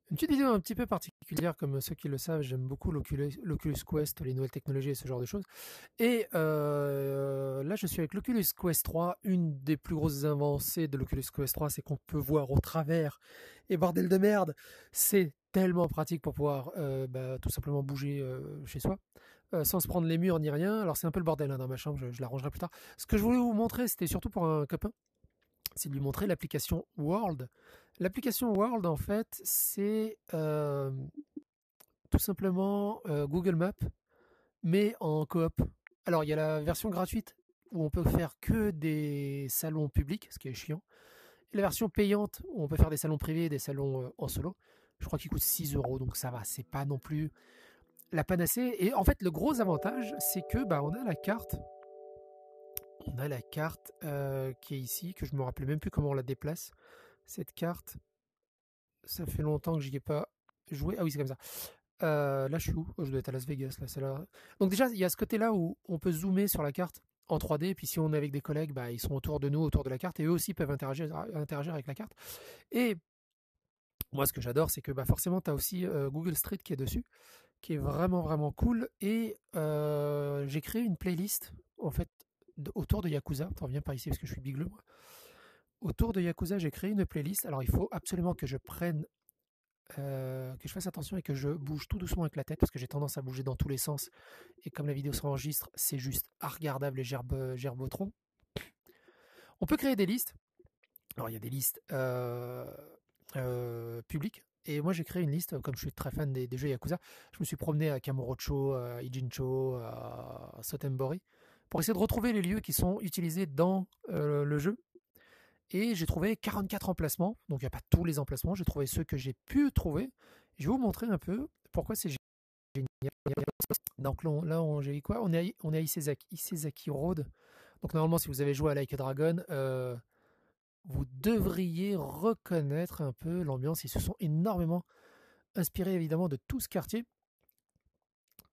Une petite vidéo un petit peu particulière, comme ceux qui le savent, j'aime beaucoup l'Oculus Quest, les nouvelles technologies et ce genre de choses. Et là, je suis avec l'Oculus Quest 3. Une des plus grosses avancées de l'Oculus Quest 3, c'est qu'on peut voir au travers. Et bordel de merde, c'est tellement pratique pour pouvoir tout simplement bouger chez soi, sans se prendre les murs ni rien. Alors c'est un peu le bordel hein, dans ma chambre, je l'arrangerai plus tard. Ce que je voulais vous montrer, c'était surtout pour un copain, c'est de lui montrer l'application World. L'application World, en fait, c'est tout simplement Google Maps, mais en coop. Alors, il y a la version gratuite où on peut faire que des salons publics, ce qui est chiant. Et la version payante où on peut faire des salons privés et des salons en solo. Je crois qu'il coûte 6 euros, donc ça va, c'est pas non plus la panacée. Et en fait, le gros avantage, c'est que on a la carte. On a la carte qui est ici, que je me rappelais même plus comment on la déplace. Cette carte, ça fait longtemps que j'y ai pas joué. Ah oui, c'est comme ça. Là, je suis où? Oh, je dois être à Las Vegas. Là, c'est là. Donc déjà, il y a ce côté-là où on peut zoomer sur la carte en 3D. Et puis si on est avec des collègues, ils sont autour de nous, autour de la carte, et eux aussi peuvent interagir avec la carte. Et moi, ce que j'adore, c'est que forcément, tu as aussi Google Street qui est dessus, qui est vraiment, vraiment cool. Et j'ai créé une playlist, en fait, autour de Yakuza. T'en reviens par ici parce que je suis bigleux, moi. Autour de Yakuza, j'ai créé une playlist. Alors, il faut absolument que je prenne que je fasse attention et que je bouge tout doucement avec la tête parce que j'ai tendance à bouger dans tous les sens. Et comme la vidéo s'enregistre, c'est juste regardable et gerbotron. On peut créer des listes. Alors il y a des listes publiques. Et moi j'ai créé une liste, comme je suis très fan des jeux Yakuza, je me suis promené à Kamurocho, à Ijincho, à Sotenbori, pour essayer de retrouver les lieux qui sont utilisés dans le jeu. Et j'ai trouvé 44 emplacements, donc il n'y a pas tous les emplacements, j'ai trouvé ceux que j'ai pu trouver. Je vais vous montrer un peu pourquoi c'est génial. Donc là, j'ai quoi? On est à Isezaki Road. Donc normalement, si vous avez joué à Like a Dragon, vous devriez reconnaître un peu l'ambiance. Ils se sont énormément inspirés évidemment de tout ce quartier.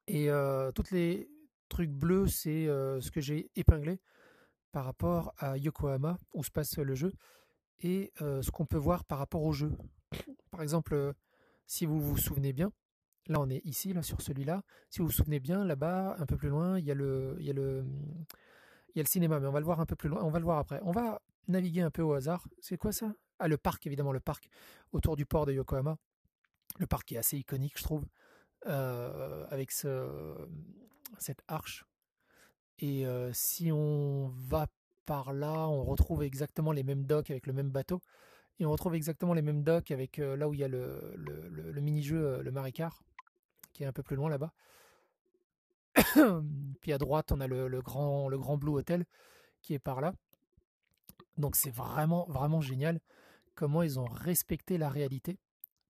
Et toutes les trucs bleus, c'est ce que j'ai épinglé par rapport à Yokohama, où se passe le jeu, et ce qu'on peut voir par rapport au jeu. Par exemple, si vous vous souvenez bien, là on est ici, là sur celui-là. Si vous vous souvenez bien, là-bas, un peu plus loin, il y a le cinéma, mais on va le voir un peu plus loin. On va le voir après. On va naviguer un peu au hasard. C'est quoi ça? Ah, le parc, évidemment, le parc autour du port de Yokohama. Le parc qui est assez iconique, je trouve, avec cette arche. Et si on va par là, on retrouve exactement les mêmes docks avec le même bateau. Et on retrouve exactement les mêmes docks avec là où il y a le mini-jeu, le Maricar, qui est un peu plus loin là-bas. Puis à droite, on a le grand Blue Hotel qui est par là. Donc c'est vraiment, vraiment génial comment ils ont respecté la réalité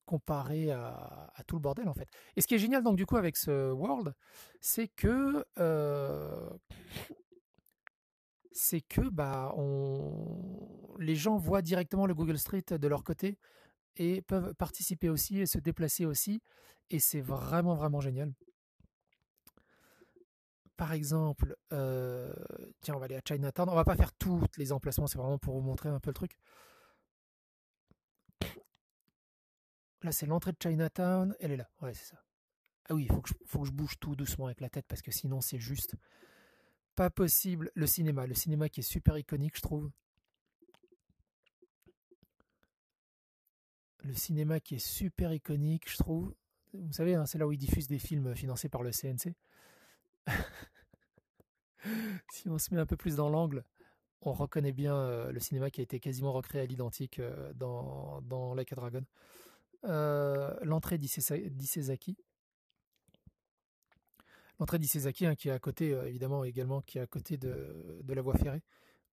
comparé à tout le bordel en fait. Et ce qui est génial donc du coup avec ce World, c'est que les gens voient directement le Google Street de leur côté et peuvent participer aussi et se déplacer aussi. Et c'est vraiment, vraiment génial. Par exemple, tiens, on va aller à Chinatown. On va pas faire tous les emplacements, c'est vraiment pour vous montrer un peu le truc. Là, c'est l'entrée de Chinatown. Elle est là. Ouais, c'est ça. Ah oui, faut que je bouge tout doucement avec la tête parce que sinon, c'est juste pas possible. Le cinéma qui est super iconique, je trouve. Le cinéma qui est super iconique, je trouve. Vous savez, hein, c'est là où ils diffusent des films financés par le CNC. Si on se met un peu plus dans l'angle, on reconnaît bien le cinéma qui a été quasiment recréé à l'identique dans Like a Dragon. L'entrée d'Isezaki. L'entrée d'Isezaki qui est à côté, évidemment, également, qui est à côté de la voie ferrée,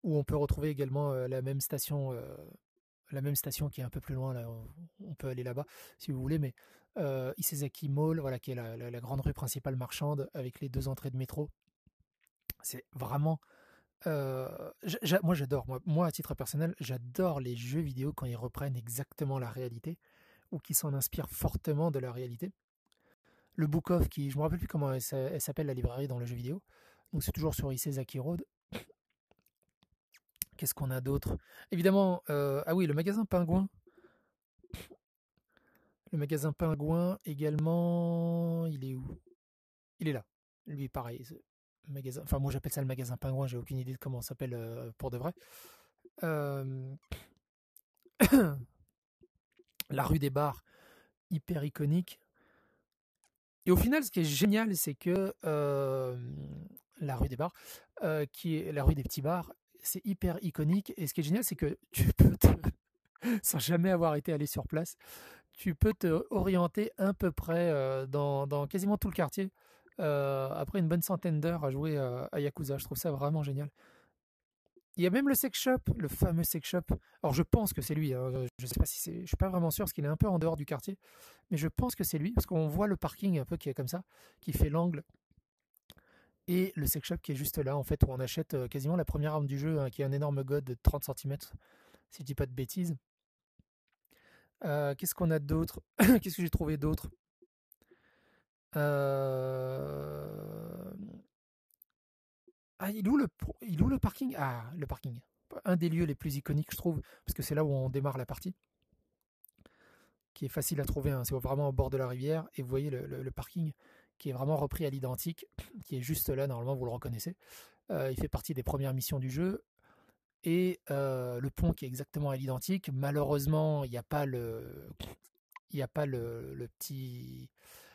où on peut retrouver également la même station qui est un peu plus loin. Là, on peut aller là-bas si vous voulez, mais Isezaki Mall, voilà, qui est la grande rue principale marchande avec les deux entrées de métro. C'est vraiment moi j'adore, moi à titre personnel, j'adore les jeux vidéo quand ils reprennent exactement la réalité ou qui s'en inspirent fortement de la réalité. Le Book of, je me rappelle plus comment elle s'appelle la librairie dans le jeu vidéo, donc c'est toujours sur Isezaki Road. Qu'est-ce qu'on a d'autre? Évidemment, ah oui, le magasin Pingouin. Le magasin Pingouin également, il est où? Il est là. Lui, pareil. Magasin, enfin, moi j'appelle ça le magasin Pingouin, j'ai aucune idée de comment ça s'appelle pour de vrai. Euh, la rue des Bars, hyper iconique. Et au final, ce qui est génial, c'est que la rue des Bars, qui est la rue des petits bars, c'est hyper iconique. Et ce qui est génial, c'est que tu peux, sans jamais avoir été allé sur place, tu peux te orienter à peu près dans quasiment tout le quartier. Après une bonne centaine d'heures à jouer à Yakuza, je trouve ça vraiment génial. Il y a même le sex shop, le fameux sex shop. Alors je pense que c'est lui, hein. Je sais pas si c'est, je suis pas vraiment sûr parce qu'il est un peu en dehors du quartier, mais je pense que c'est lui parce qu'on voit le parking un peu qui est comme ça, qui fait l'angle, et le sex shop qui est juste là en fait où on achète quasiment la première arme du jeu, hein, qui est un énorme god de 30 centimètres, si je dis pas de bêtises. Qu'est-ce qu'on a d'autre? Qu'est-ce que j'ai trouvé d'autre? Euh, Ah, il est où le parking? Ah, le parking. Un des lieux les plus iconiques, je trouve, parce que c'est là où on démarre la partie, qui est facile à trouver, hein. C'est vraiment au bord de la rivière, et vous voyez le parking qui est vraiment repris à l'identique, qui est juste là, normalement vous le reconnaissez. Il fait partie des premières missions du jeu, et le pont qui est exactement à l'identique. Malheureusement, le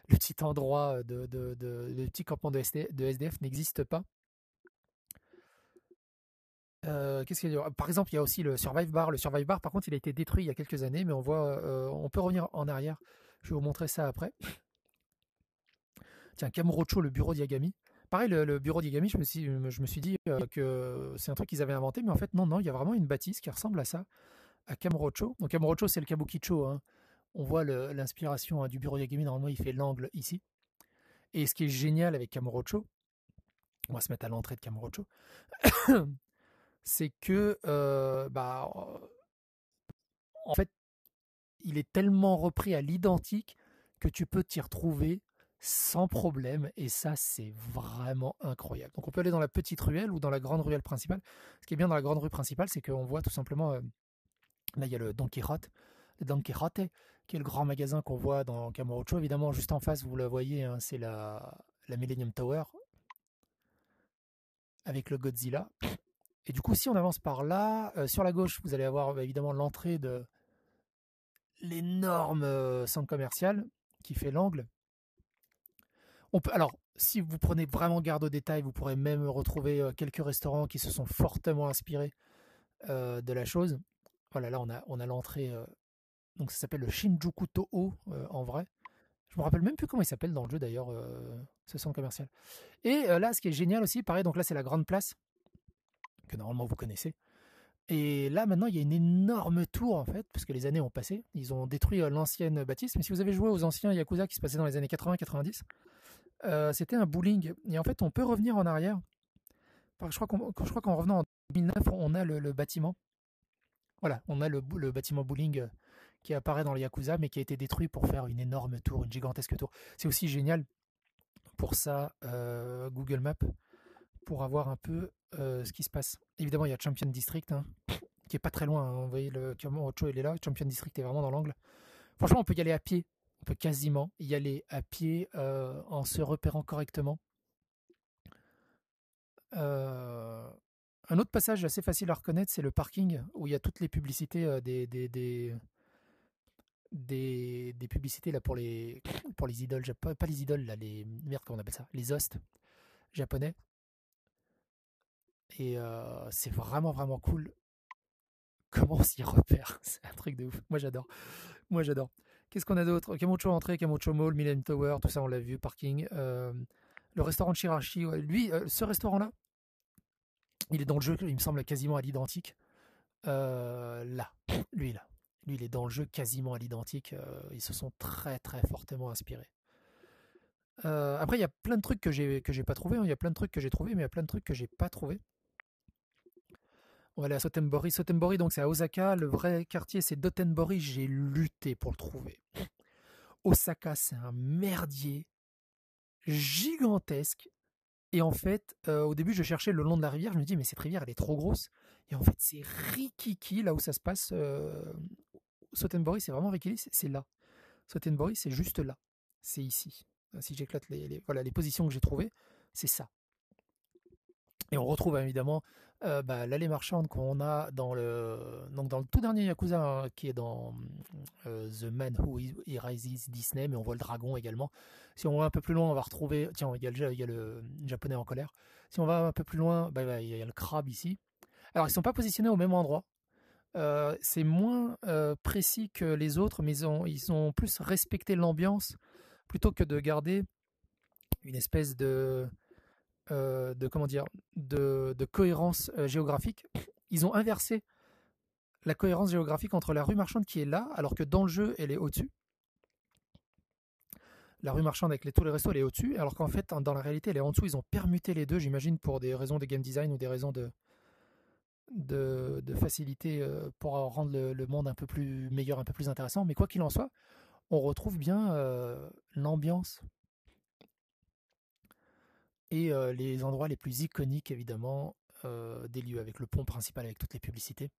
petit endroit le petit campement de SDF n'existe pas. Qu'est-ce qu'il y a? Par exemple, il y a aussi le Survive Bar. Le Survive Bar, par contre, il a été détruit il y a quelques années, mais on peut revenir en arrière. Je vais vous montrer ça après. Tiens, Kamurocho, le bureau d'Yagami. Pareil, le bureau d'Yagami, je me suis dit que c'est un truc qu'ils avaient inventé, mais en fait, non, non, il y a vraiment une bâtisse qui ressemble à ça, à Kamurocho. Donc, Kamurocho, c'est le Kabukicho, hein. On voit l'inspiration, hein, du bureau d'Yagami. Normalement, il fait l'angle ici. Et ce qui est génial avec Kamurocho, on va se mettre à l'entrée de Kamurocho, c'est que, en fait, il est tellement repris à l'identique que tu peux t'y retrouver sans problème, et ça c'est vraiment incroyable. Donc on peut aller dans la petite ruelle ou dans la grande ruelle principale. Ce qui est bien dans la grande rue principale, c'est qu'on voit tout simplement, là il y a le Don Quijote, qui est le grand magasin qu'on voit dans Kamurocho. Évidemment, juste en face, vous la voyez, hein, c'est la Millennium Tower avec le Godzilla. Et du coup, si on avance par là, sur la gauche, vous allez avoir évidemment l'entrée de l'énorme centre commercial qui fait l'angle. Alors, si vous prenez vraiment garde aux détails, vous pourrez même retrouver quelques restaurants qui se sont fortement inspirés de la chose. Voilà, là on a l'entrée, donc ça s'appelle le Shinjuku Toho en vrai. Je me rappelle même plus comment il s'appelle dans le jeu d'ailleurs, ce centre commercial. Et là, ce qui est génial aussi, pareil, donc là c'est la grande place que normalement vous connaissez. Et là maintenant il y a une énorme tour en fait, parce que les années ont passé. Ils ont détruit l'ancienne bâtisse. Mais si vous avez joué aux anciens Yakuza qui se passaient dans les années 80-90, c'était un bowling. Et en fait, on peut revenir en arrière. Je crois qu'en revenant en 2009, on a le bâtiment. Voilà, on a le bâtiment bowling qui apparaît dans le Yakuza, mais qui a été détruit pour faire une énorme tour, une gigantesque tour. C'est aussi génial pour ça, Google Maps, pour avoir un peu ce qui se passe. Évidemment, il y a Champion District, hein, qui est pas très loin, hein. Vous voyez, le Kamurocho, il est là. Champion District est vraiment dans l'angle. Franchement, on peut y aller à pied. On peut quasiment y aller à pied en se repérant correctement. Euh, un autre passage assez facile à reconnaître, c'est le parking où il y a toutes les publicités des publicités là pour les idoles, pas les idoles là, les merde comment on appelle ça, les hosts japonais. Et c'est vraiment vraiment cool comment on s'y repère. C'est un truc de ouf. Moi j'adore. Moi j'adore. Qu'est-ce qu'on a d'autre? Kamurocho Entrée, Kamurocho Mall, Millennium Tower, tout ça on l'a vu, parking. Le restaurant de Shirashi, ouais. Lui, ce restaurant-là, il est dans le jeu, il me semble quasiment à l'identique. Là, lui là. Lui, il est dans le jeu quasiment à l'identique. Ils se sont très très fortement inspirés. Après, il y a plein de trucs que j'ai pas trouvé, hein. Il y a plein de trucs que j'ai trouvé, mais il y a plein de trucs que j'ai pas trouvé. On va aller à Sotenbori. Sotenbori, donc c'est à Osaka. Le vrai quartier, c'est Dotenbori. J'ai lutté pour le trouver. Osaka, c'est un merdier gigantesque. Et en fait, au début, je cherchais le long de la rivière. Je me dis, mais cette rivière, elle est trop grosse. Et en fait, c'est Rikiki, là où ça se passe. Sotenbori, c'est vraiment Rikiki, c'est là. Sotenbori, c'est juste là. C'est ici. Si j'éclate voilà, les positions que j'ai trouvées, c'est ça. Et on retrouve évidemment l'allée marchande qu'on a dans dans le tout dernier Yakuza, hein, qui est dans The Man Who Erases Disney, mais on voit le dragon également. Si on va un peu plus loin, on va retrouver... Tiens, il y a le japonais en colère. Si on va un peu plus loin, il y a le crabe ici. Alors, ils ne sont pas positionnés au même endroit. C'est moins précis que les autres, mais ils ont plus respecté l'ambiance plutôt que de garder une espèce comment dire, de cohérence géographique. Ils ont inversé la cohérence géographique entre la rue marchande qui est là, alors que dans le jeu, elle est au-dessus. La rue marchande avec tous les restos, elle est au-dessus, alors qu'en fait, dans la réalité, elle est en dessous. Ils ont permuté les deux, j'imagine, pour des raisons de game design ou des raisons de facilité pour rendre le monde un peu plus meilleur, un peu plus intéressant. Mais quoi qu'il en soit, on retrouve bien l'ambiance et les endroits les plus iconiques, évidemment, des lieux, avec le pont principal, avec toutes les publicités.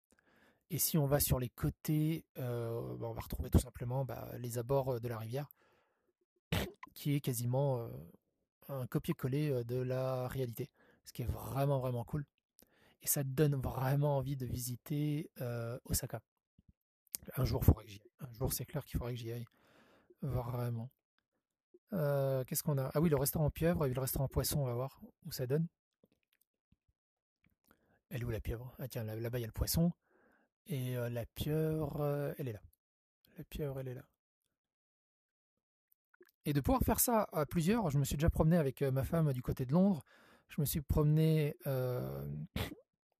Et si on va sur les côtés, on va retrouver tout simplement les abords de la rivière, qui est quasiment un copier-coller de la réalité, ce qui est vraiment vraiment cool. Et ça donne vraiment envie de visiter Osaka. Un jour, il faudrait que j'y aille. Un jour, c'est clair qu'il faudrait que j'y aille. Vraiment. Qu'est-ce qu'on a? Ah oui, le restaurant pieuvre et le restaurant poisson, on va voir où ça donne. Elle est où la pieuvre? Ah tiens, là-bas il y a le poisson. Et la pieuvre, elle est là. La pieuvre, elle est là. Et de pouvoir faire ça à plusieurs, je me suis déjà promené avec ma femme du côté de Londres. Je me suis promené.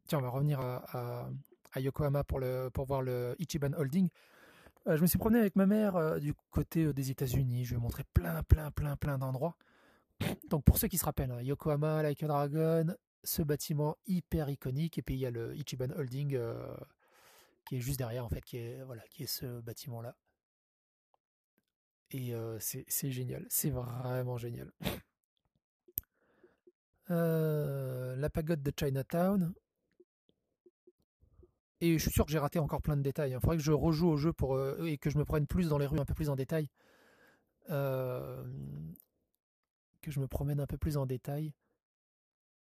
Tiens, on va revenir à Yokohama pour voir le Ichiban Holding. Je me suis promené avec ma mère du côté des États-Unis. Je lui ai montré plein d'endroits. Donc pour ceux qui se rappellent, hein, Yokohama, Like a Dragon, ce bâtiment hyper iconique. Et puis il y a le Ichiban Holding qui est juste derrière, en fait, qui est ce bâtiment-là. Et c'est génial, c'est vraiment génial. La pagode de Chinatown. Et je suis sûr que j'ai raté encore plein de détails. Il faudrait que je rejoue au jeu et que je me prenne plus dans les rues, un peu plus en détail. Que je me promène un peu plus en détail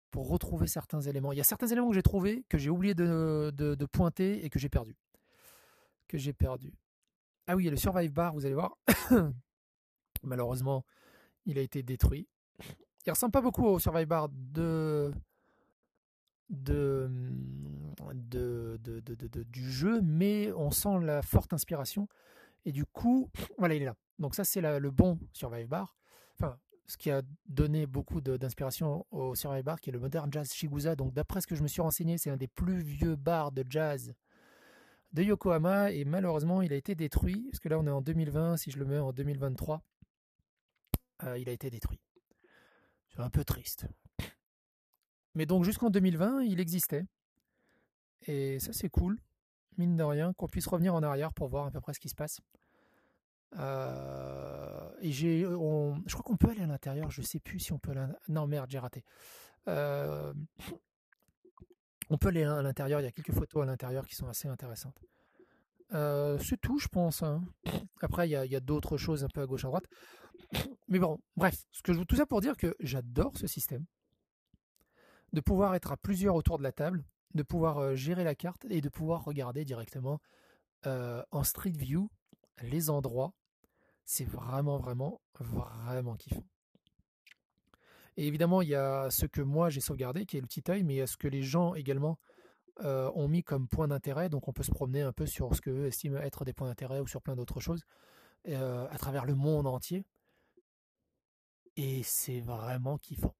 pour retrouver certains éléments. Il y a certains éléments que j'ai trouvés, que j'ai oublié de pointer et que j'ai perdu. Ah oui, il y a le Survive Bar, vous allez voir. Malheureusement, il a été détruit. Il ressemble pas beaucoup au Survive Bar du jeu, mais on sent la forte inspiration. Et du coup, voilà, il est là. Donc ça, c'est le bon Survive Bar. Enfin, ce qui a donné beaucoup d'inspiration au Survive Bar, qui est le Modern Jazz Shigusa. Donc d'après ce que je me suis renseigné, c'est un des plus vieux bars de jazz de Yokohama. Et malheureusement, il a été détruit. Parce que là, on est en 2020. Si je le mets en 2023, il a été détruit. C'est un peu triste. Mais donc jusqu'en 2020, il existait. Et ça, c'est cool, mine de rien, qu'on puisse revenir en arrière pour voir à peu près ce qui se passe. Et je crois qu'on peut aller à l'intérieur, je sais plus si on peut aller non merde, j'ai raté. On peut aller à l'intérieur, il y a quelques photos à l'intérieur qui sont assez intéressantes. C'est tout, je pense, hein. Après, il y a d'autres choses un peu à gauche, à droite. Mais bon, bref, tout ça pour dire que j'adore ce système. De pouvoir être à plusieurs autour de la table, de pouvoir gérer la carte et de pouvoir regarder directement en Street View les endroits. C'est vraiment kiffant. Et évidemment, il y a ce que moi j'ai sauvegardé, qui est le petit œil, mais il y a ce que les gens également ont mis comme point d'intérêt. Donc on peut se promener un peu sur ce qu'eux estiment être des points d'intérêt ou sur plein d'autres choses à travers le monde entier. Et c'est vraiment kiffant.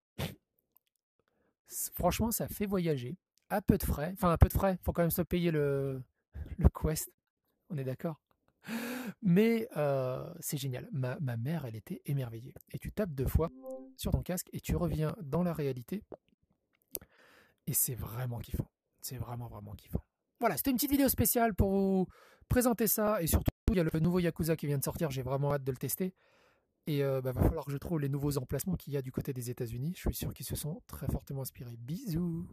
Franchement, ça fait voyager à peu de frais. Enfin, à peu de frais, faut quand même se payer le quest. On est d'accord? Mais c'est génial. Ma mère, elle était émerveillée. Et tu tapes 2 fois sur ton casque et tu reviens dans la réalité. Et c'est vraiment kiffant. C'est vraiment kiffant. Voilà, c'était une petite vidéo spéciale pour vous présenter ça. Et surtout, il y a le nouveau Yakuza qui vient de sortir. J'ai vraiment hâte de le tester. Et va falloir que je trouve les nouveaux emplacements qu'il y a du côté des États-Unis. Je suis sûr qu'ils se sont très fortement inspirés. Bisous!